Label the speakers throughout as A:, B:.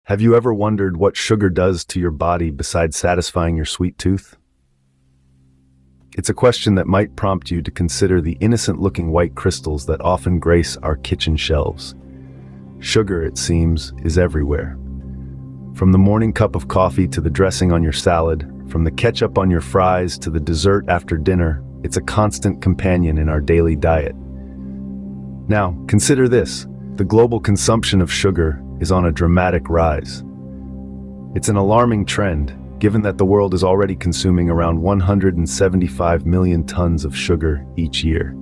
A: Have you ever wondered what sugar does to your body besides satisfying your sweet tooth? It's a question that might prompt you to consider the innocent-looking white crystals that often grace our kitchen shelves. Sugar, it seems, is everywhere. From the morning cup of coffee to the dressing on your salad, from the ketchup on your fries to the dessert after dinner, it's a constant companion in our daily diet. Now, consider this. The global consumption of sugar is on a dramatic rise. It's an alarming trend, given that the world is already consuming around 175 million tons of sugar each year.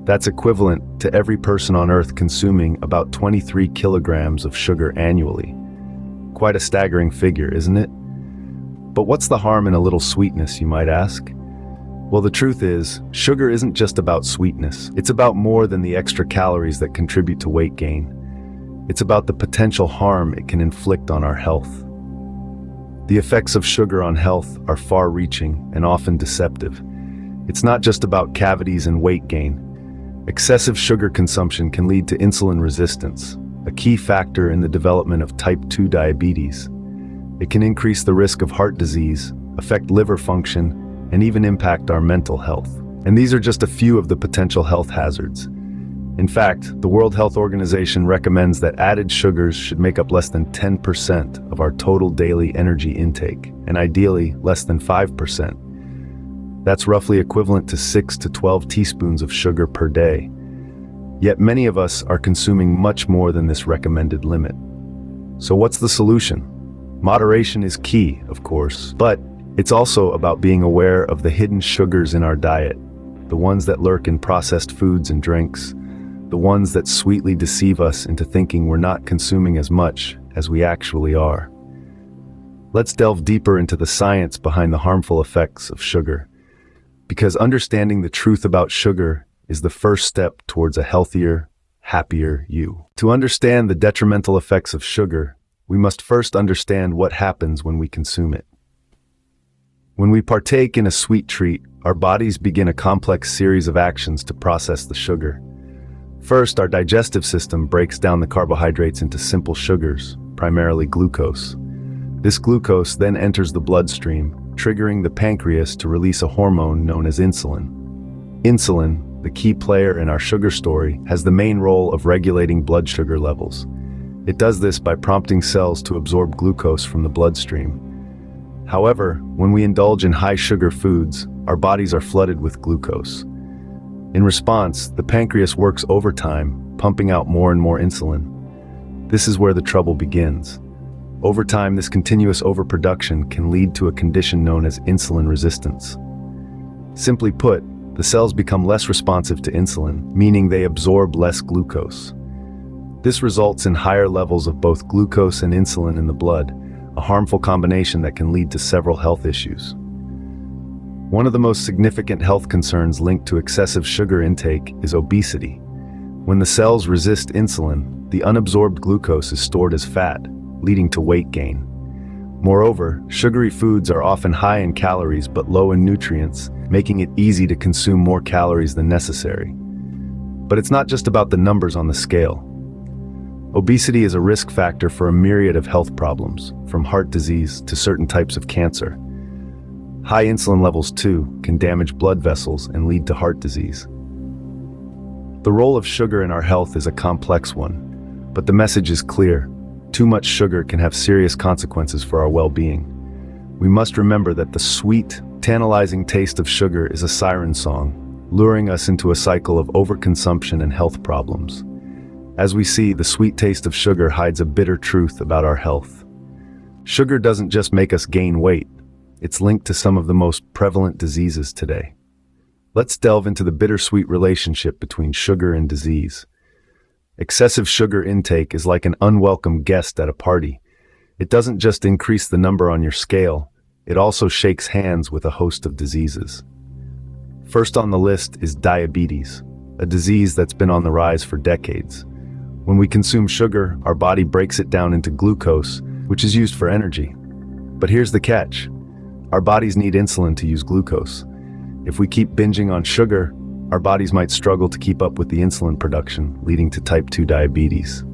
A: That's equivalent to every person on Earth consuming about 23 kilograms of sugar annually. Quite a staggering figure, isn't it? But what's the harm in a little sweetness, you might ask? Well, the truth is, sugar isn't just about sweetness. It's about more than the extra calories that contribute to weight gain. It's about the potential harm it can inflict on our health. The effects of sugar on health are far-reaching and often deceptive. It's not just about cavities and weight gain. Excessive sugar consumption can lead to insulin resistance, a key factor in the development of type 2 diabetes. It can increase the risk of heart disease, affect liver function, and even impact our mental health. And these are just a few of the potential health hazards. In fact, the World Health Organization recommends that added sugars should make up less than 10% of our total daily energy intake, and ideally less than 5%. That's roughly equivalent to 6 to 12 teaspoons of sugar per day. Yet many of us are consuming much more than this recommended limit. So what's the solution? Moderation is key, of course, but it's also about being aware of the hidden sugars in our diet, the ones that lurk in processed foods and drinks, the ones that sweetly deceive us into thinking we're not consuming as much as we actually are. Let's delve deeper into the science behind the harmful effects of sugar, because understanding the truth about sugar is the first step towards a healthier, happier you. To understand the detrimental effects of sugar, we must first understand what happens when we consume it. When we partake in a sweet treat, our bodies begin a complex series of actions to process the sugar. First, our digestive system breaks down the carbohydrates into simple sugars, primarily glucose. This glucose then enters the bloodstream, triggering the pancreas to release a hormone known as insulin. Insulin, the key player in our sugar story, has the main role of regulating blood sugar levels. It does this by prompting cells to absorb glucose from the bloodstream. However, when we indulge in high-sugar foods, our bodies are flooded with glucose. In response, the pancreas works overtime, pumping out more and more insulin. This is where the trouble begins. Over time, this continuous overproduction can lead to a condition known as insulin resistance. Simply put, the cells become less responsive to insulin, meaning they absorb less glucose. This results in higher levels of both glucose and insulin in the blood, a harmful combination that can lead to several health issues. One of the most significant health concerns linked to excessive sugar intake is obesity. When the cells resist insulin, the unabsorbed glucose is stored as fat, leading to weight gain. Moreover, sugary foods are often high in calories but low in nutrients, making it easy to consume more calories than necessary. But it's not just about the numbers on the scale. Obesity is a risk factor for a myriad of health problems, from heart disease to certain types of cancer. High insulin levels, too, can damage blood vessels and lead to heart disease. The role of sugar in our health is a complex one, but the message is clear. Too much sugar can have serious consequences for our well-being. We must remember that the sweet, tantalizing taste of sugar is a siren song, luring us into a cycle of overconsumption and health problems. As we see, the sweet taste of sugar hides a bitter truth about our health. Sugar doesn't just make us gain weight, it's linked to some of the most prevalent diseases today. Let's delve into the bittersweet relationship between sugar and disease. Excessive sugar intake is like an unwelcome guest at a party. It doesn't just increase the number on your scale, it also shakes hands with a host of diseases. First on the list is diabetes, a disease that's been on the rise for decades. When we consume sugar, our body breaks it down into glucose, which is used for energy. But here's the catch. Our bodies need insulin to use glucose. If we keep binging on sugar, our bodies might struggle to keep up with the insulin production, leading to type 2 diabetes.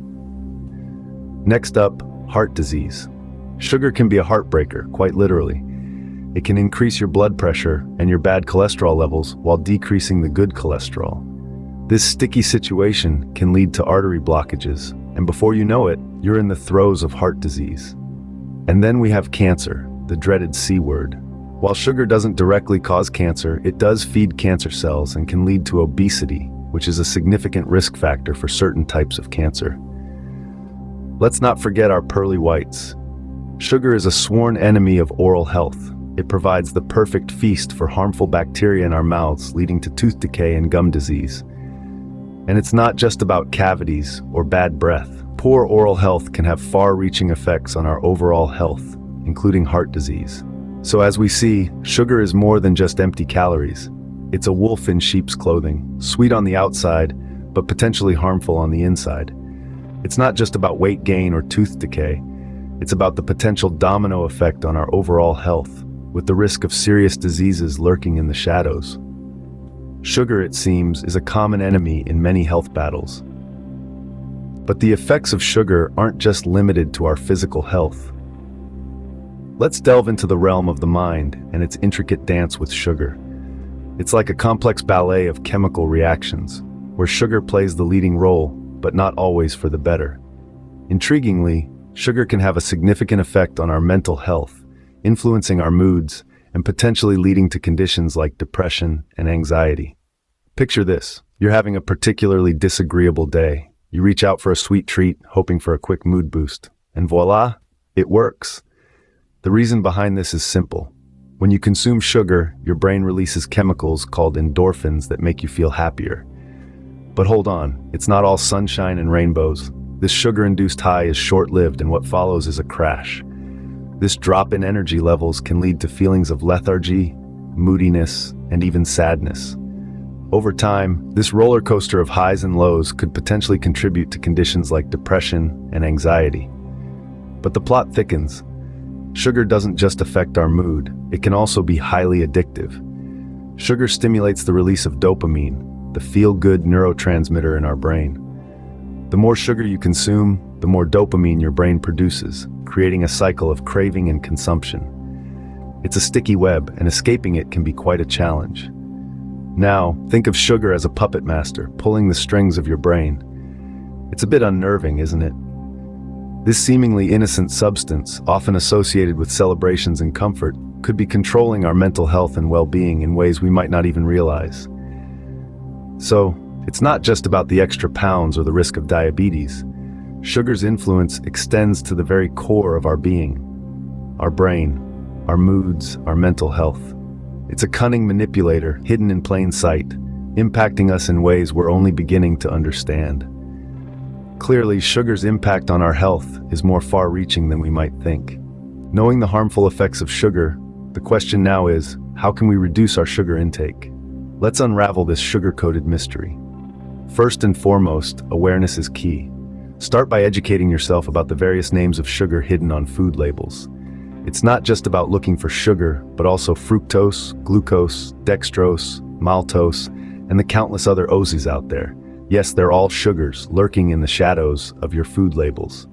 A: Next up, heart disease. Sugar can be a heartbreaker, quite literally. It can increase your blood pressure and your bad cholesterol levels while decreasing the good cholesterol. This sticky situation can lead to artery blockages, and before you know it, you're in the throes of heart disease. And then we have cancer, the dreaded C word. While sugar doesn't directly cause cancer, it does feed cancer cells and can lead to obesity, which is a significant risk factor for certain types of cancer. Let's not forget our pearly whites. Sugar is a sworn enemy of oral health. It provides the perfect feast for harmful bacteria in our mouths, leading to tooth decay and gum disease. And it's not just about cavities or bad breath. Poor oral health can have far-reaching effects on our overall health, including heart disease. So as we see, sugar is more than just empty calories. It's a wolf in sheep's clothing, sweet on the outside, but potentially harmful on the inside. It's not just about weight gain or tooth decay. It's about the potential domino effect on our overall health, with the risk of serious diseases lurking in the shadows. Sugar, it seems, is a common enemy in many health battles. But the effects of sugar aren't just limited to our physical health. Let's delve into the realm of the mind and its intricate dance with sugar. It's like a complex ballet of chemical reactions, where sugar plays the leading role, but not always for the better. Intriguingly, sugar can have a significant effect on our mental health, influencing our moods and potentially leading to conditions like depression and anxiety. Picture this: you're having a particularly disagreeable day. You reach out for a sweet treat, hoping for a quick mood boost. And voila, it works. The reason behind this is simple. When you consume sugar, your brain releases chemicals called endorphins that make you feel happier. But hold on, it's not all sunshine and rainbows. This sugar-induced high is short-lived, and what follows is a crash. This drop in energy levels can lead to feelings of lethargy, moodiness, and even sadness. Over time, this roller coaster of highs and lows could potentially contribute to conditions like depression and anxiety. But the plot thickens. Sugar doesn't just affect our mood, it can also be highly addictive. Sugar stimulates the release of dopamine, the feel-good neurotransmitter in our brain. The more sugar you consume, the more dopamine your brain produces, creating a cycle of craving and consumption. It's a sticky web, and escaping it can be quite a challenge. Now, think of sugar as a puppet master, pulling the strings of your brain. It's a bit unnerving, isn't it? This seemingly innocent substance, often associated with celebrations and comfort, could be controlling our mental health and well-being in ways we might not even realize. So, it's not just about the extra pounds or the risk of diabetes. Sugar's influence extends to the very core of our being, our brain, our moods, our mental health. It's a cunning manipulator, hidden in plain sight, impacting us in ways we're only beginning to understand. Clearly, sugar's impact on our health is more far-reaching than we might think. Knowing the harmful effects of sugar, the question now is, how can we reduce our sugar intake? Let's unravel this sugar-coated mystery. First and foremost, awareness is key. Start by educating yourself about the various names of sugar hidden on food labels. It's not just about looking for sugar, but also fructose, glucose, dextrose, maltose, and the countless other O's out there. Yes, they're all sugars lurking in the shadows of your food labels.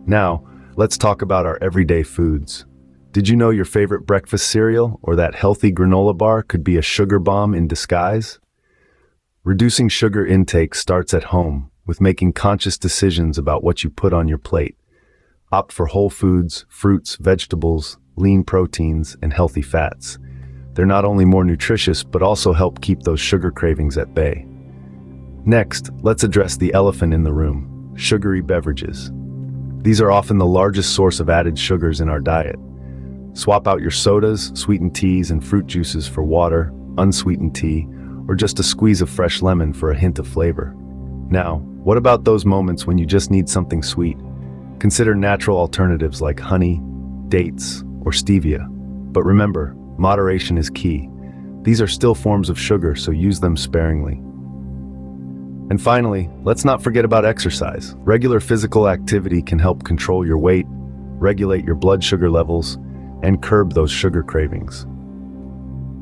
A: Now, let's talk about our everyday foods. Did you know your favorite breakfast cereal or that healthy granola bar could be a sugar bomb in disguise? Reducing sugar intake starts at home with making conscious decisions about what you put on your plate. Opt for whole foods, fruits, vegetables, lean proteins, and healthy fats. They're not only more nutritious, but also help keep those sugar cravings at bay. Next, let's address the elephant in the room: sugary beverages. These are often the largest source of added sugars in our diet. Swap out your sodas, sweetened teas, and fruit juices for water, unsweetened tea, or just a squeeze of fresh lemon for a hint of flavor. Now, what about those moments when you just need something sweet? Consider natural alternatives like honey, dates, or stevia. But remember, moderation is key. These are still forms of sugar, so use them sparingly. And finally, let's not forget about exercise. Regular physical activity can help control your weight, regulate your blood sugar levels, and curb those sugar cravings.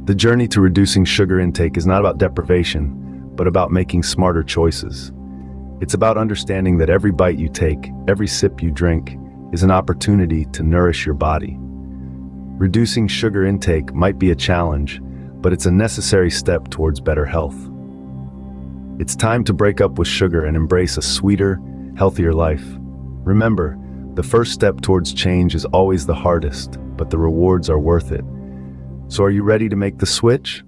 A: The journey to reducing sugar intake is not about deprivation, but about making smarter choices. It's about understanding that every bite you take, every sip you drink, is an opportunity to nourish your body. Reducing sugar intake might be a challenge, but it's a necessary step towards better health. It's time to break up with sugar and embrace a sweeter, healthier life. Remember, the first step towards change is always the hardest, but the rewards are worth it. So are you ready to make the switch?